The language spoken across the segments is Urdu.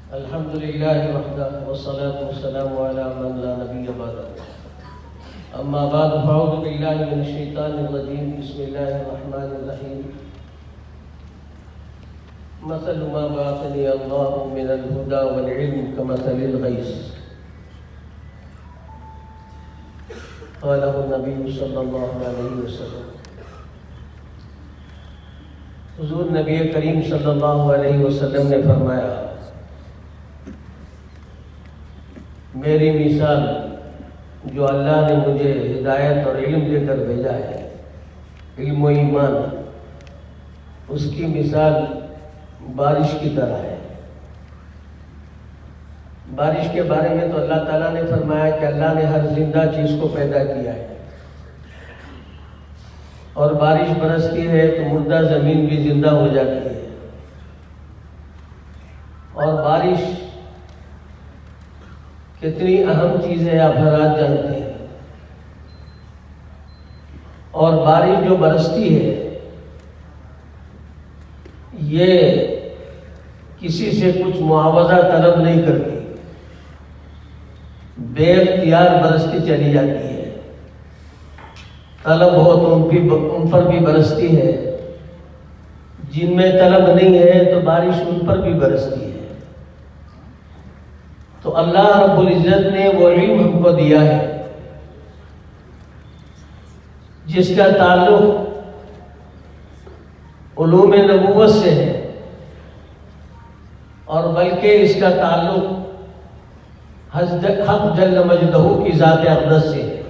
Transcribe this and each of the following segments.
الحمد لله وحده والصلاة والسلام على من لا نبي بعده. أما بعد فأعوذ بالله من الشيطان الرجيم. بسم الله الرحمن الرحيم. مثل ما بعثني الله من الهدى والعلم كمثل الغيث قاله النبي صلی اللہ علیہ وسلم. حضور نبی کریم صلی اللہ علیہ وسلم نے فرمایا، میری مثال جو اللہ نے مجھے ہدایت اور علم دے کر بھیجا ہے، علم و ایمان، اس کی مثال بارش کی طرح ہے. بارش کے بارے میں تو اللہ تعالیٰ نے فرمایا کہ اللہ نے ہر زندہ چیز کو پیدا کیا ہے، اور بارش برستی ہے تو مردہ زمین بھی زندہ ہو جاتی ہے. اور بارش کتنی اہم چیز ہے آپ حضرات جانتے ہیں. اور بارش جو برستی ہے یہ کسی سے کچھ معاوضہ طلب نہیں کرتی، بے اختیار برستی چلی جاتی ہے. طلب ہو تو ان پر بھی برستی ہے، جن میں طلب نہیں ہے تو بارش ان پر بھی برستی ہے. تو اللہ رب العزت نے وہ علم ہم کو دیا ہے جس کا تعلق علوم نبوت سے ہے، اور بلکہ اس کا تعلق حق جل مجدہ کی ذات اقدس سے ہے.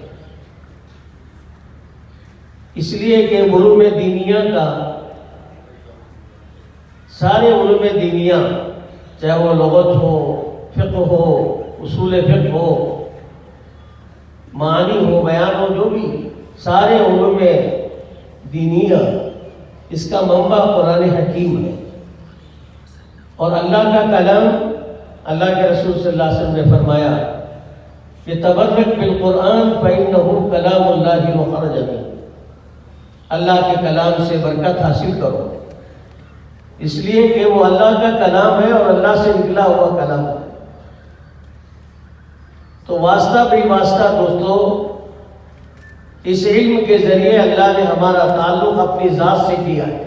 اس لیے کہ علوم دینیا کا، سارے علوم دینیا، چاہے وہ لغت ہو، فقہ ہو، اصول فقہ ہو، معانی ہو، بیان ہو، جو بھی سارے علوم دینیا، اس کا منبع قرآن حکیم ہے. اور اللہ کا کلام، اللہ کے رسول صلی اللہ علیہ وسلم نے فرمایا کہ تبرک بالقرآن فإنہ کلام اللہ وخرج منہ. اللہ کے کلام سے برکت حاصل کرو، اس لیے کہ وہ اللہ کا کلام ہے اور اللہ سے نکلا ہوا کلام ہے. تو واسطہ بالواسطہ دوستو، اس علم کے ذریعے اللہ نے ہمارا تعلق اپنی ذات سے کیا ہے.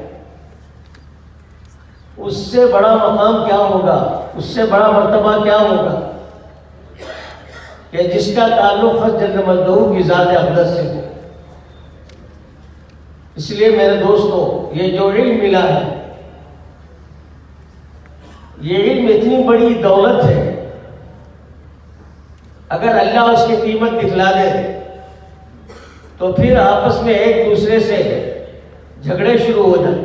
اس سے بڑا مقام کیا ہوگا، اس سے بڑا مرتبہ کیا ہوگا کہ جس کا تعلق حق جل مجدہ کی ذات اقدس سے ہو. اس لیے میرے دوستو، یہ جو علم ملا ہے، یہ علم اتنی بڑی دولت ہے، اگر اللہ اس کی قیمت دکھلا دے تو پھر آپس میں ایک دوسرے سے جھگڑے شروع ہو جائیں.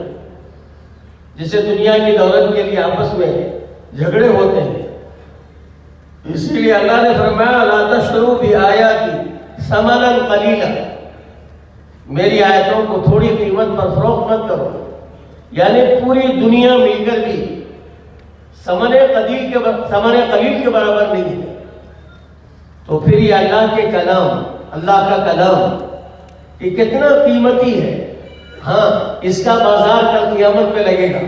جسے دنیا کی دولت کے لیے آپس میں جھگڑے ہوتے ہیں. اسی لیے اللہ نے فرمایا لا تشتروا بآیاتی ثمنا قلیلا، میری آیتوں کو تھوڑی قیمت پر فروخت مت کرو. یعنی پوری دنیا مل کر بھی ثمن قلیل کے برابر نہیں ہے. تو پھر یہ اللہ کے کلام، اللہ کا کلام یہ کتنا قیمتی ہے. ہاں، اس کا بازار کل قیامت پہ لگے گا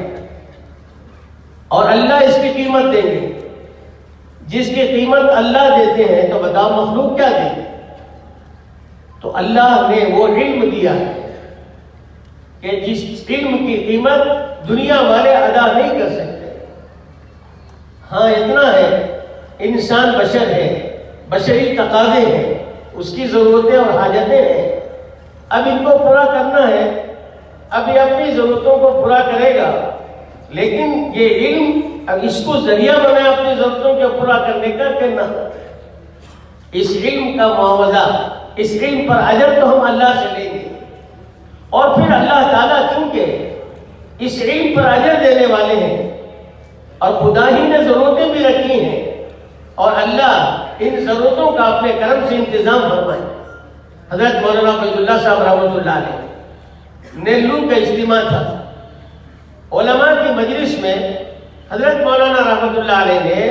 اور اللہ اس کی قیمت دیں گے. جس کی قیمت اللہ دیتے ہیں تو بتاؤ مخلوق کیا دے گی. تو اللہ نے وہ علم دیا ہے کہ جس علم کی قیمت دنیا والے ادا نہیں کر سکتے. ہاں اتنا ہے، انسان بشر ہے، بشری تقاضے ہیں، اس کی ضرورتیں اور حاجتیں ہیں. اب ان کو پورا کرنا ہے، اب یہ اپنی ضرورتوں کو پورا کرے گا، لیکن یہ علم اب اس کو ذریعہ بنا اپنی ضرورتوں کو پورا کرنے کا کرنا. اس علم کا معاوضہ، اس علم پر اجر تو ہم اللہ سے لیں گے. اور پھر اللہ تعالیٰ چونکہ اس علم پر اجر دینے والے ہیں اور خدا ہی نے ضرورتیں بھی رکھی ہیں، اور اللہ ان ضرورتوں کا اپنے کرم سے انتظام فرمائے. حضرت مولانا عبد اللہ صاحب رحمۃ اللہ علیہ نیلو کا اجتماع تھا. علماء کی مجلس میں حضرت مولانا رحمۃ اللہ علیہ نے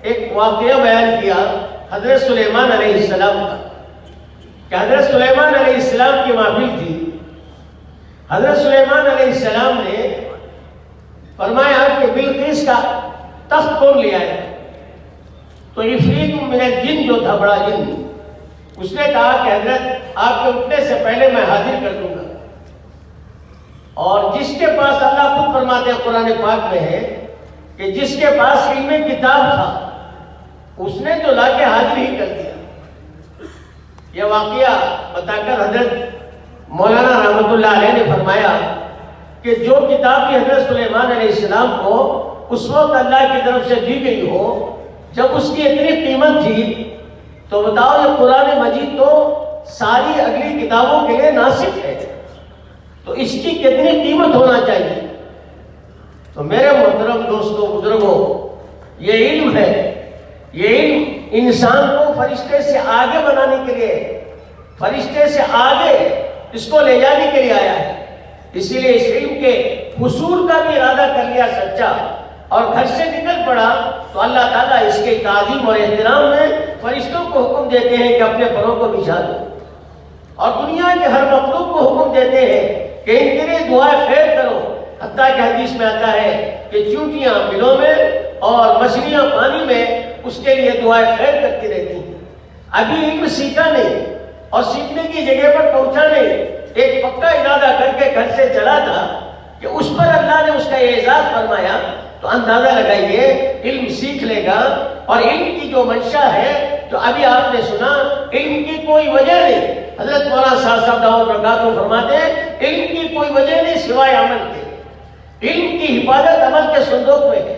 ایک واقعہ بیان کیا حضرت سلیمان علیہ السلام کا، کہ حضرت سلیمان علیہ السلام کی محفل تھی. حضرت سلیمان علیہ السلام نے فرمایا کہ بلقیس کا تخت کون لے آیا. تو عفریت من الجن جو تھا، بڑا جن، اس نے کہا کہ حضرت آپ کے اٹھنے سے پہلے میں حاضر کر دوں گا۔ اور جس کے پاس، اللہ خود فرماتے ہیں قرآن پاک میں ہے کہ جس کے پاس علم کتاب تھا اس نے تو لا کے حاضر ہی کر دیا۔ یہ واقعہ بتا کر حضرت مولانا رحمۃ اللہ علیہ نے فرمایا کہ جو کتاب بھی حضرت سلیمان علیہ السلام کو اس وقت اللہ کی طرف سے دی گئی ہو، جب اس کی اتنی قیمت تھی، تو بتاؤ یہ قرآن مجید تو ساری اگلی کتابوں کے لیے ناسخ ہے، تو اس کی کتنی قیمت ہونا چاہیے۔ تو میرے محترم دوستوں، بزرگوں، یہ علم ہے، یہ علم انسان کو فرشتے سے آگے بنانے کے لیے، فرشتے سے آگے اس کو لے جانے کے لیے آیا ہے۔ اسی لیے اس علم کے حصول کا بھی ارادہ کر لیا سچا اور گھر سے نکل پڑا، تو اللہ تعالیٰ اس کے تعظیم اور احترام میں فرشتوں کو حکم دیتے ہیں کہ اپنے پروں کو بچھا دو، اور دنیا کے ہر مخلوق کو حکم دیتے ہیں کہ ان کے لیے دعائیں خیر کرو۔ حتیٰ کہ حدیث میں آتا ہے کہ چونٹیاں بلوں میں اور مچھلیاں پانی میں اس کے لیے دعائیں خیر کرتی رہتی ہیں۔ ابھی علم سیکھا نہیں اور سیکھنے کی جگہ پر پہنچا نہیں، ایک پکا ارادہ کر کے گھر سے چلا تھا کہ اس پر اللہ نے اس کا اعزاز فرمایا، تو اندازہ لگائیے علم سیکھ لے گا۔ اور علم کی جو منشا ہے، جو ابھی آپ نے سنا، علم کی کوئی وجہ نہیں۔ حضرت مولانا صاحب دعوت برکاتہ فرماتے ہیں علم کی کوئی وجہ نہیں سوائے عمل کے۔ علم کی حفاظت عمل کے صندوق میں ہے،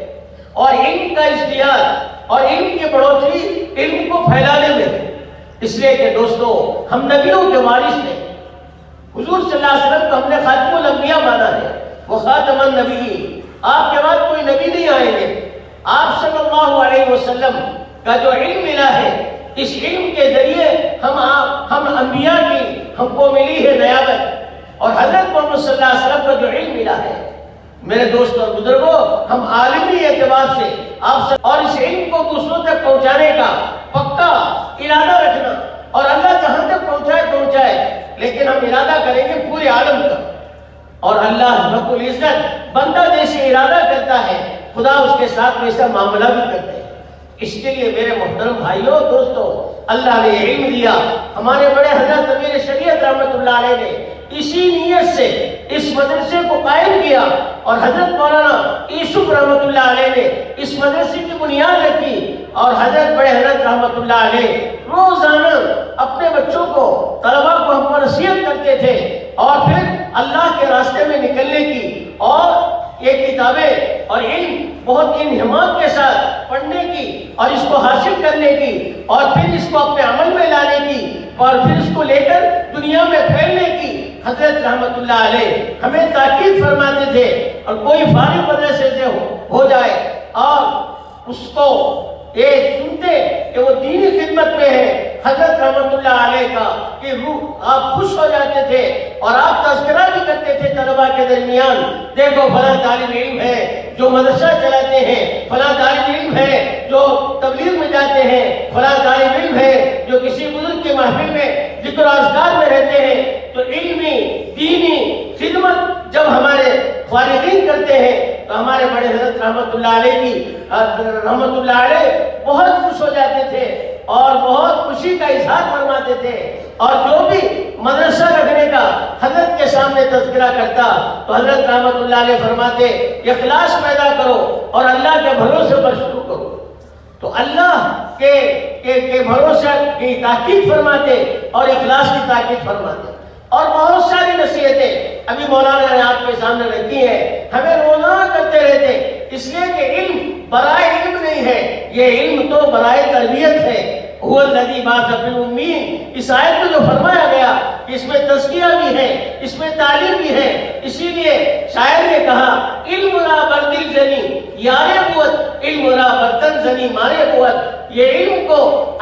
اور علم کا ازدیاد اور علم کی بڑھوتری علم کو پھیلانے میں ہے۔ اس لیے کہ دوستو، ہم نبیوں کے وارث ہیں۔ حضور صلی اللہ علیہ وسلم کو ہم نے خاتم الانبیاء مانا ہے، وہ خاتم النبیین۔ آپ کے بعد کوئی نبی نہیں آئیں گے۔ آپ صلی اللہ علیہ وسلم کا جو علم ملا ہے، اس علم کے ذریعے ہم انبیاء کی ہم کو ملی ہے نیابت، اور حضرت محمد صلی اللہ علیہ وسلم کا جو علم ملا ہے، میرے دوست اور بزرگوں، ہم عالمی اعتبار سے آپ سے اور اس علم کو دوسروں تک پہنچانے کا پکا ارادہ رکھنا، اور اللہ جہاں تک پہنچائے، لیکن ہم ارادہ کریں گے پورے عالم کا۔ اور اللہ رب العزت بندہ جیسے ارادہ کرتا ہے، خدا اس کے ساتھ ویسا معاملہ بھی کرتے ہیں۔ اس کے لیے میرے محترم بھائیوں، دوستوں، اللہ نے علم دیا۔ ہمارے بڑے حضرت امیر شریعت رحمۃ اللہ علیہ نے اسی نیت سے اس مدرسے کو قائم کیا، اور حضرت مولانا یوسف رحمۃ اللہ علیہ نے اس مدرسے کی بنیاد رکھی، اور حضرت بڑے حضرت رحمۃ اللہ علیہ روزانہ اپنے بچوں کو، طلباء کو ہم کو نصیحت کرتے تھے، اور پھر اللہ کے راستے میں نکلنے کی اور یہ کتابیں اور علم بہت انہمام کے ساتھ پڑھنے کی، اور اس کو حاصل کرنے کی، اور پھر اس کو اپنے عمل میں لانے کی، اور پھر اس کو لے کر دنیا میں پھیلنے کی حضرت رحمت اللہ علیہ ہمیں تاکید فرماتے تھے۔ اور کوئی فارغ مدرسے سے ہو جائے اور اس کو یہ سنتے کہ وہ دینی خدمت میں ہے حضرت رحمت اللہ علیہ کا، کہ روح آپ خوش ہو جاتے تھے، اور آپ تذکرہ بھی کرتے تھے طلباء کے درمیان، دیکھو فلاں طالب علم ہے جو مدرسہ چلاتے ہیں، فلاں طالب علم ہے جو تبلیغ میں جاتے ہیں، فلاں طالب علم ہے جو کسی بزرگ کے محفل میں ذکر و اذکار میں رہتے ہیں۔ تو علمی دینی خدمت جب ہمارے فارغین کرتے ہیں، تو ہمارے بڑے حضرت رحمت اللہ علیہ بہت خوش ہو جاتے تھے، اور بہت خوشی کا اظہار فرماتے تھے۔ اور جو بھی مدرسہ رکھنے کا حضرت کے سامنے تذکرہ کرتا، تو حضرت رحمت اللہ علیہ فرماتے اخلاص پیدا کرو اور اللہ کے بھروسے پر شروع کرو۔ تو اللہ کے بھروسے کی تاکید فرماتے اور اخلاص کی تاکید فرماتے، اور بہت ساری نصیحتیں ابھی مولانا نے آپ کے سامنے رکھی ہیں، ہمیں روزانہ کرتے رہتے، اس لیے کہ علم برائے علم نہیں ہے، یہ علم تو برائے تربیت ہے۔ هو الذی بعث فی الامین، اس آیت میں جو فرمایا گیا کہ اس میں تزکیہ بھی ہے، اس میں تعلیم بھی ہے، اسی لیے شاعر نے کہا علم را بر دل زنی یارے قوت، علم را برتن زنی مارے قوت۔ یہ علم کو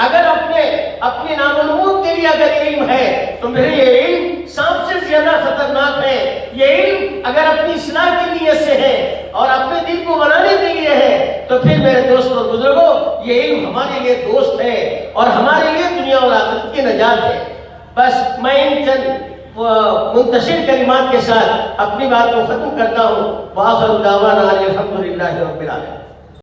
اگر اپنے نام و نمود کے لیے اگر علم ہے، تو میرے یہ علم سانپ سے زیادہ خطرناک ہے۔ یہ علم اگر اپنی اصلاح کی نیت سے ہے اور اپنے دل کو بنانے کے لیے ہے، تو پھر میرے دوست اور بزرگوں، یہ علم ہمارے لیے دوست ہے اور ہمارے لیے دنیا اور آخرت کی نجات ہے۔ بس میں ان چند منتشر کلمات کے ساتھ اپنی بات کو ختم کرتا ہوں۔ وآخر دعوانا الحمدللہ رب العالمین۔